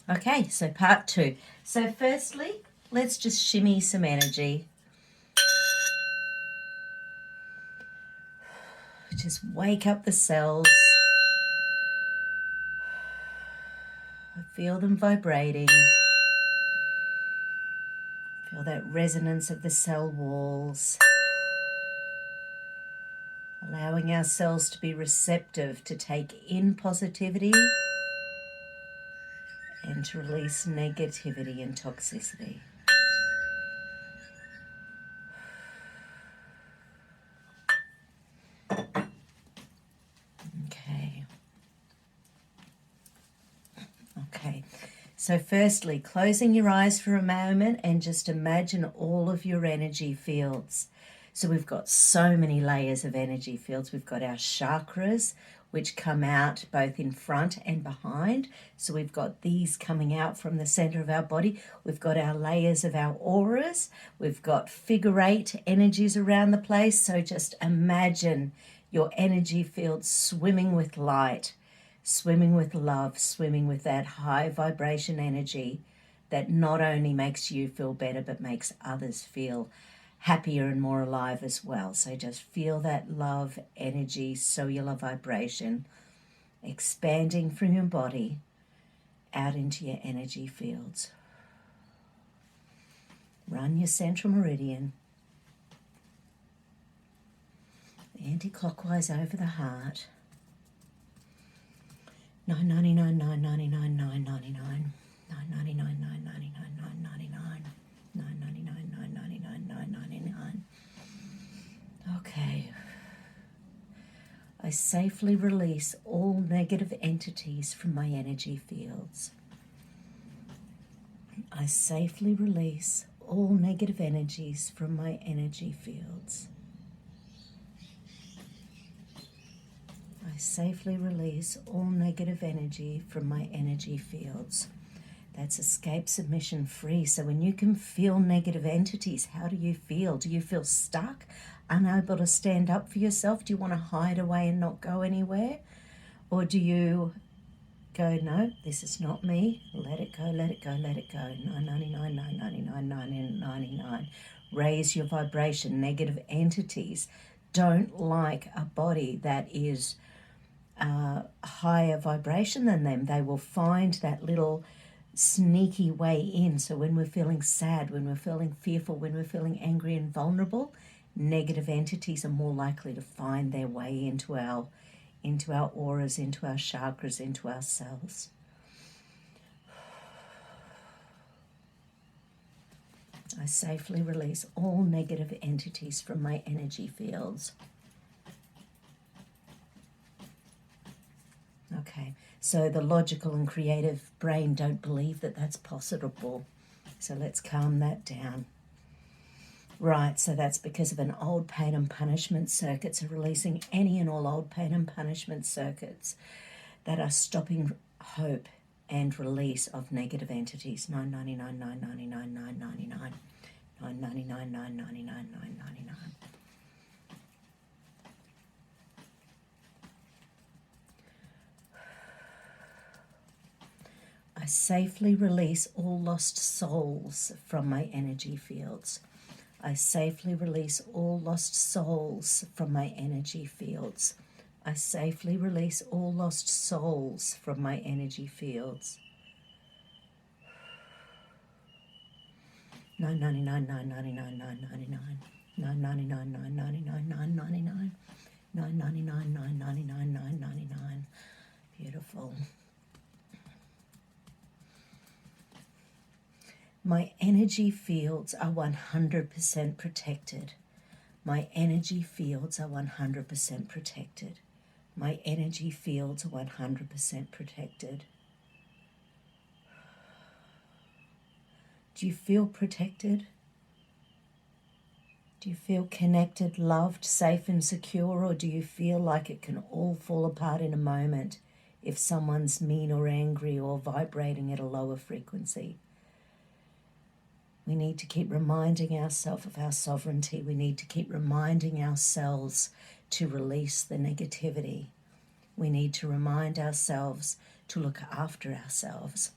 Okay, so part 2. So firstly, let's just shimmy some energy. Just wake up the cells. Feel them vibrating. Feel that resonance of the cell walls. Allowing our cells to be receptive to take in positivity and to release negativity and toxicity. Okay. So firstly, closing your eyes for a moment and just imagine all of your energy fields. So we've got so many layers of energy fields. We've got our chakras, which come out both in front and behind. So we've got these coming out from the center of our body. We've got our layers of our auras. We've got figure 8 energies around the place. So just imagine your energy field swimming with light, swimming with love, swimming with that high vibration energy that not only makes you feel better, but makes others feel happier and more alive as well. So just feel that love, energy, cellular vibration expanding from your body out into your energy fields. Run your central meridian anti-clockwise over the heart. 999, 999, 999, 999, 999, 999, 999, 999, 999. Okay. I safely release all negative entities from my energy fields. I safely release all negative energies from my energy fields. I safely release all negative energy from my energy fields. That's escape submission free. So when you can feel negative entities, how do you feel? Do you feel stuck, unable to stand up for yourself? Do you want to hide away and not go anywhere? Or do you go, no, this is not me. Let it go, let it go, let it go. 999, 999, 999. Raise your vibration. Negative entities don't like a body that is higher vibration than them. They will find that little sneaky way in. So when we're feeling sad, when we're feeling fearful, when we're feeling angry and vulnerable, negative entities are more likely to find their way into our auras, into our chakras, into our cells. I safely release all negative entities from my energy fields. Okay, so the logical and creative brain don't believe that that's possible. So let's calm that down. Right, so that's because of an old pain and punishment circuit. So releasing any and all old pain and punishment circuits that are stopping hope and release of negative entities. 999, 999, 999, 999, 999, 999. I safely release all lost souls from my energy fields. I safely release all lost souls from my energy fields. I safely release all lost souls from my energy fields. 999, 999, 999, 999, 999, 999, 999, 999, 999. Beautiful. My energy fields are 100% protected. My energy fields are 100% protected. My energy fields are 100% protected. Do you feel protected? Do you feel connected, loved, safe and secure, or do you feel like it can all fall apart in a moment if someone's mean or angry or vibrating at a lower frequency? We need to keep reminding ourselves of our sovereignty. We need to keep reminding ourselves to release the negativity. We need to remind ourselves to look after ourselves.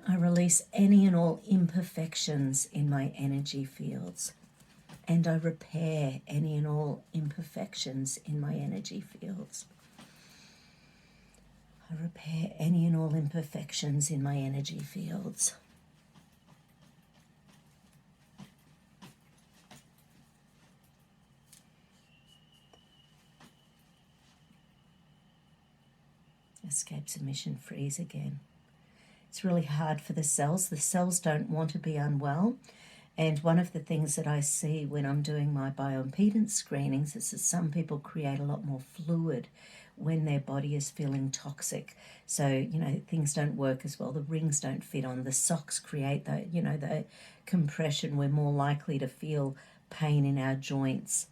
I release any and all imperfections in my energy fields. And I repair any and all imperfections in my energy fields. I repair any and all imperfections in my energy fields. Escape, submission, freeze again. It's really hard for the cells. The cells don't want to be unwell. And one of the things that I see when I'm doing my bioimpedance screenings is that some people create a lot more fluid when their body is feeling toxic. So, things don't work as well. The rings don't fit on. The socks create the compression. We're more likely to feel pain in our joints.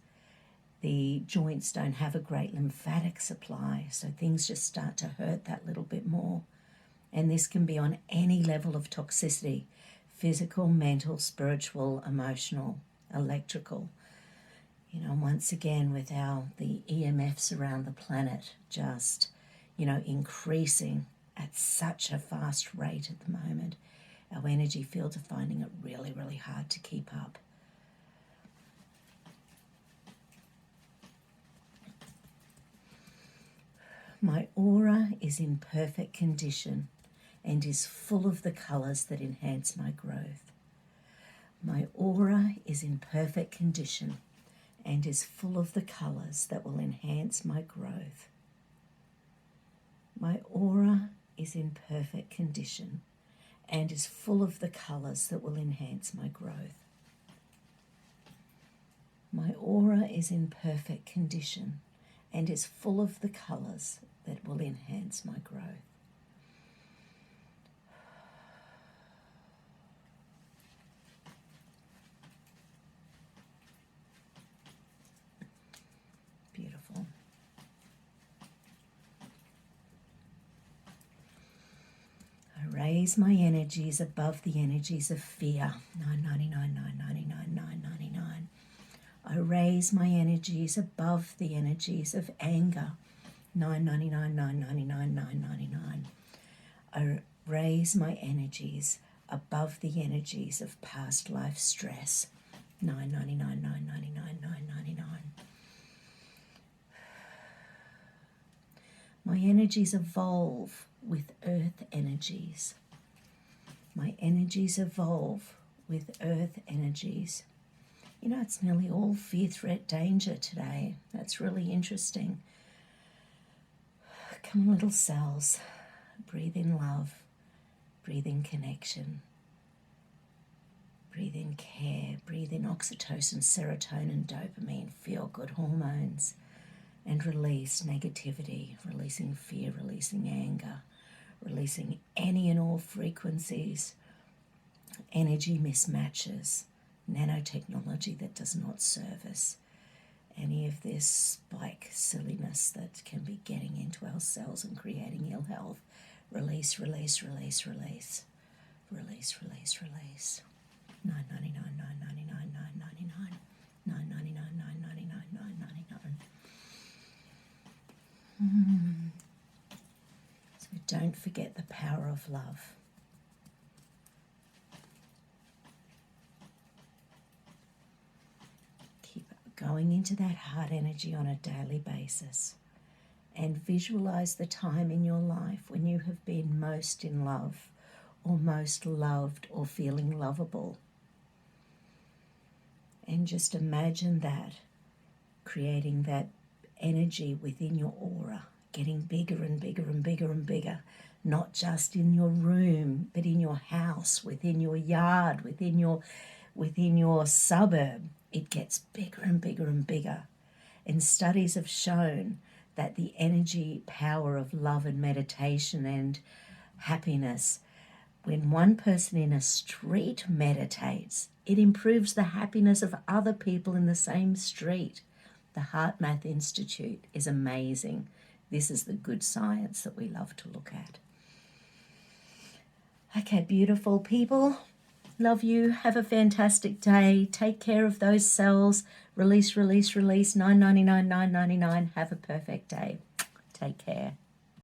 The joints don't have a great lymphatic supply, so things just start to hurt that little bit more. And this can be on any level of toxicity: physical, mental, spiritual, emotional, electrical. Once again, with the EMFs around the planet just, increasing at such a fast rate at the moment, our energy fields are finding it really, really hard to keep up. My aura is in perfect condition and is full of the colours that enhance my growth. My aura is in perfect condition and is full of the colours that will enhance my growth. My aura is in perfect condition and is full of the colours that will enhance my growth. My aura is in perfect condition and is full of the colours that will enhance my growth. Beautiful. I raise my energies above the energies of fear. 999, 999, 999. I raise my energies above the energies of anger. 999, 999, 999. I raise my energies above the energies of past life stress. 999, 999, 999. My energies evolve with earth energies. My energies evolve with earth energies. It's nearly all fear, threat, danger today. That's really interesting. Come on, little cells. Breathe in love. Breathe in connection. Breathe in care. Breathe in oxytocin, serotonin, dopamine, feel-good hormones. And release negativity, releasing fear, releasing anger, releasing any and all frequencies, energy mismatches, nanotechnology that does not serve us, any of this spike silliness that can be getting into our cells and creating ill health. Release, release, release, release. Release, release, release. 999, 999, 999. 999, 999, 999. So don't forget the power of love. Keep going into that heart energy on a daily basis and visualize the time in your life when you have been most in love or most loved or feeling lovable. And just imagine that, creating that energy within your aura, getting bigger and bigger and bigger and bigger, not just in your room, but in your house, within your yard, within your suburb. It gets bigger and bigger and bigger. And studies have shown that the energy power of love and meditation and happiness, when one person in a street meditates, it improves the happiness of other people in the same street. The Heart Math Institute is amazing. This is the good science that we love to look at. Okay, beautiful people. Love you. Have a fantastic day. Take care of those cells. Release, release, release. 999, 999. Have a perfect day. Take care.